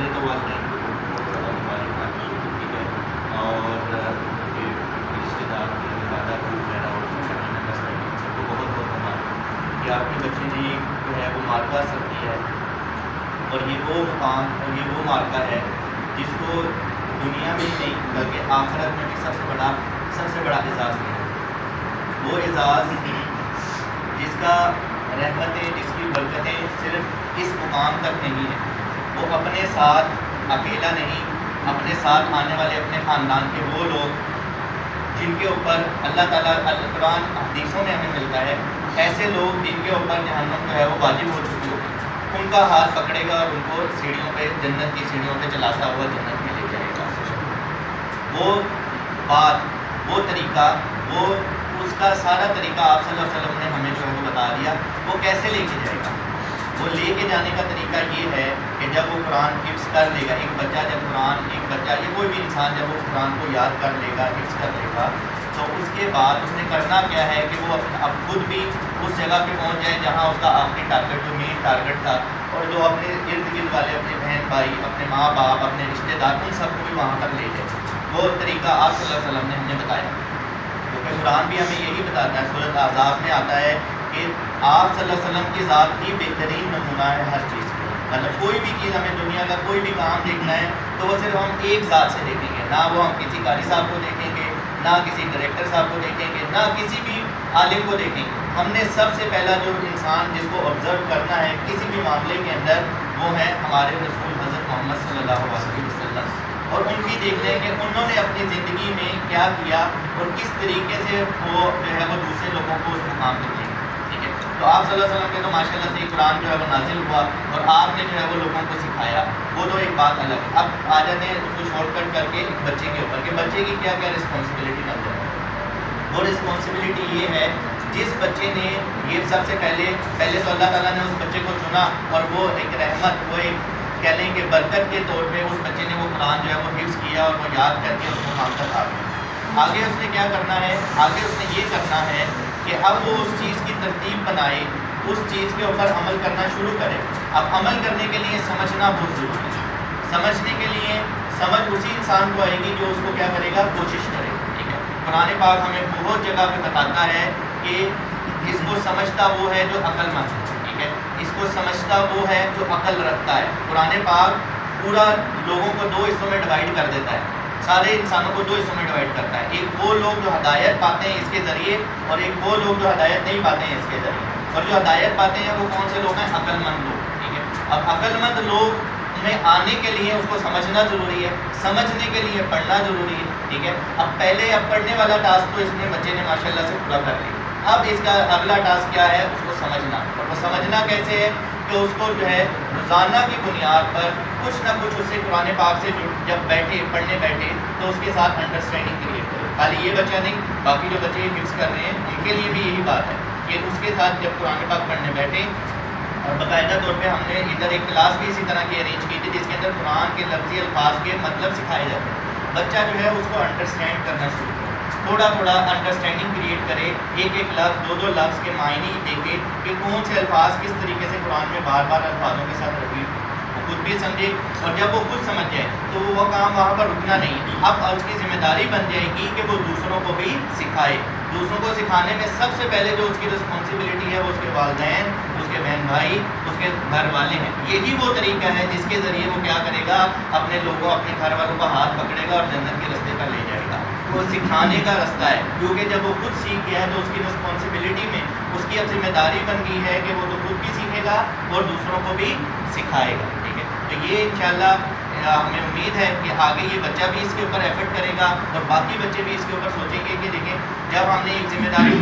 پہلے تو والدین کو بہت زیادہ مبارکباد ٹھیک ہے، اور رشتے دار کے دادا وغیرہ اور سب کو بہت بہت مبارک کہ آپ کے بچے نے جو ہے وہ مارکہ حاصل کیا ہے، اور یہ وہ مقام اور یہ وہ مارکہ ہے جس کو دنیا میں نہیں بلکہ آخرت میں بھی سب سے بڑا اعزاز ہے۔ وہ اعزاز جس کا رحمتیں، جس کی برکتیں صرف اس مقام تک نہیں ہے، وہ اپنے ساتھ اکیلا نہیں، اپنے ساتھ آنے والے اپنے خاندان کے وہ لوگ جن کے اوپر اللہ تعالیٰ قرآن حدیثوں میں ہمیں ملتا ہے، ایسے لوگ جن کے اوپر جہنم جو ہے وہ واجب ہو چکی ہوگی، ان کا ہاتھ پکڑے گا اور ان کو سیڑھیوں پہ، جنت کی سیڑھیوں پہ چلاتا ہوا جنت میں لے جائے گا۔ وہ بات، وہ طریقہ، وہ اس کا سارا طریقہ آپ صلی اللہ علیہ وسلم نے ہمیں جو ہے وہ بتا دیا، وہ کیسے لے کے جائے گا۔ وہ لے کے جانے کا طریقہ یہ ہے کہ جب وہ قرآن حفظ کر لے گا، ایک بچہ یا کوئی بھی انسان جب وہ قرآن کو یاد کر لے گا، حفظ کر لے گا، تو اس کے بعد اس نے کرنا کیا ہے کہ وہ اب خود بھی اس جگہ پہ پہنچ جائے جہاں اس کا آخری ٹارگیٹ، جو مین ٹارگیٹ تھا، اور جو اپنے ارد گرد والے، اپنے بہن بھائی، اپنے ماں باپ، اپنے رشتے دار، ان سب کو بھی وہاں تک لے جائے۔ وہ طریقہ آپ صلی اللہ علیہ وسلم نے ہمیں بتایا، کیونکہ قرآن بھی ہمیں یہی بتاتا ہے، سورۃ احزاب میں آتا ہے کہ آپ صلی اللہ علیہ وسلم کی ذات ہی بہترین نمونہ ہے ہر چیز کے۔ مطلب کوئی بھی چیز، ہمیں دنیا کا کوئی بھی کام دیکھنا ہے تو وہ صرف ہم ایک ذات سے دیکھیں گے، نہ وہ ہم کسی قاری صاحب کو دیکھیں گے، نہ کسی ڈائریکٹر صاحب کو دیکھیں گے، نہ کسی بھی عالم کو دیکھیں گے۔ ہم نے سب سے پہلا جو انسان جس کو آبزرو کرنا ہے کسی بھی معاملے کے اندر، وہ ہے ہمارے رسول حضرت محمد صلی اللہ علیہ وسلم، اور ان کی دیکھنا ہے کہ انہوں نے اپنی زندگی میں کیا کیا اور کس طریقے سے وہ جو ہے وہ دوسرے لوگوں کو اس مقام پہ لے گئے، ٹھیک ہے۔ تو آپ صلی اللہ علیہ وسلم کے تو ماشاء اللہ سے قرآن جو ہے وہ نازل ہوا اور آپ نے جو ہے وہ لوگوں کو سکھایا، وہ تو ایک بات الگ ہے۔ اب آ جاتے ہیں اس کو شارٹ کٹ کر کے ایک بچے کے اوپر کہ بچے کی کیا کیا رسپانسبلٹی بن جاتی ہے۔ وہ رسپانسبلٹی یہ ہے، جس بچے نے یہ سب سے پہلے تو اللہ تعالیٰ نے اس بچے کو چنا، اور وہ ایک رحمت، وہ ایک کہہ لیں کہ برکت کے طور پہ اس بچے نے وہ قرآن جو ہے وہ حفظ کیا اور وہ یاد کر کے اس مقام تک آ گیا۔ آگے اس نے کیا کرنا ہے؟ آگے اس نے یہ کرنا ہے کہ اب وہ اس چیز کی ترتیب بنائے، اس چیز کے اوپر عمل کرنا شروع کرے۔ اب عمل کرنے کے لیے سمجھنا بہت ضروری ہے۔ سمجھنے کے لیے سمجھ اسی انسان کو آئے گی جو اس کو کیا کرے گا؟ کوشش کرے، ٹھیک ہے۔ قرآن پاک ہمیں بہت جگہ پہ بتاتا ہے کہ اس کو سمجھتا وہ ہے جو عقل مند ہے، ٹھیک ہے۔ اس کو سمجھتا وہ ہے جو عقل رکھتا ہے۔ قرآن پاک پورا لوگوں کو دو حصوں میں ڈیوائڈ کر دیتا ہے، سارے انسانوں کو دو حصوں میں ڈیوائڈ کرتا ہے۔ ایک وہ لوگ جو ہدایت پاتے ہیں اس کے ذریعے، اور ایک وہ لوگ جو ہدایت نہیں پاتے ہیں اس کے ذریعے۔ اور جو ہدایت پاتے ہیں وہ کون سے لوگ ہیں؟ عقل مند لوگ، ٹھیک ہے۔ اب عقل مند لوگ میں آنے کے لیے اس کو سمجھنا ضروری ہے، سمجھنے کے لیے پڑھنا ضروری ہے، ٹھیک ہے۔ اب پڑھنے والا ٹاسک تو اس میں بچے نے ماشاءاللہ سے پورا کر لیا۔ اب اس کا اگلا ٹاسک کیا ہے؟ اس کو سمجھنا۔ اور وہ سمجھنا کیسے ہے؟ کہ اس کو جو ہے روزانہ کی بنیاد پر کچھ نہ کچھ اس سے قرآن پاک سے جب پڑھنے بیٹھے تو اس کے ساتھ انڈرسٹینڈنگ کریٹ کرے۔ خالی یہ بچہ نہیں، باقی جو بچے حفظ کر رہے ہیں ان کے لیے بھی یہی بات ہے کہ اس کے ساتھ جب قرآن پاک پڑھنے بیٹھے، اور باقاعدہ طور پہ ہم نے ادھر ایک کلاس بھی اسی طرح کی ارینج کی تھی جس کے اندر قرآن کے لفظی الفاظ کے مطلب سکھائے جاتے ہیں۔ بچہ جو ہے اس کو انڈرسٹینڈ کرنا شروع کرے، تھوڑا تھوڑا انڈرسٹینڈنگ کریٹ کرے، ایک ایک لفظ، دو دو لفظ کے معنی دیکھے کہ کون سے الفاظ کس طریقے سے قرآن میں بار بار الفاظوں کے ساتھ رپیٹ، وہ خود بھی سمجھے، اور جب وہ خود سمجھ جائے تو وہ کام وہاں پر رکنا نہیں۔ اب اس کی ذمہ داری بن جائے گی کہ وہ دوسروں کو بھی سکھائے۔ دوسروں کو سکھانے میں سب سے پہلے جو اس کی رسپانسبلٹی ہے وہ اس کے والدین، اس کے بہن بھائی، اس کے گھر والے ہیں۔ یہی وہ طریقہ ہے جس کے ذریعے وہ کیا کرے گا؟ اپنے لوگوں، اپنے گھر والوں کا ہاتھ پکڑے گا اور جنت کے راستے پر لے جائے گا۔ وہ سکھانے کا راستہ ہے، کیونکہ جب وہ خود سیکھ گیا ہے تو اس کی رسپانسبلٹی میں اس کی اب ذمہ داری بن گئی ہے کہ وہ تو خود بھی سیکھے گا اور دوسروں کو بھی سکھائے گا، ٹھیک ہے۔ تو یہ انشاءاللہ ہمیں امید ہے کہ آگے یہ بچہ بھی اس کے اوپر ایفرٹ کرے گا اور باقی بچے بھی اس کے اوپر سوچیں گے کہ دیکھیں جب ہم نے ایک ذمہ داری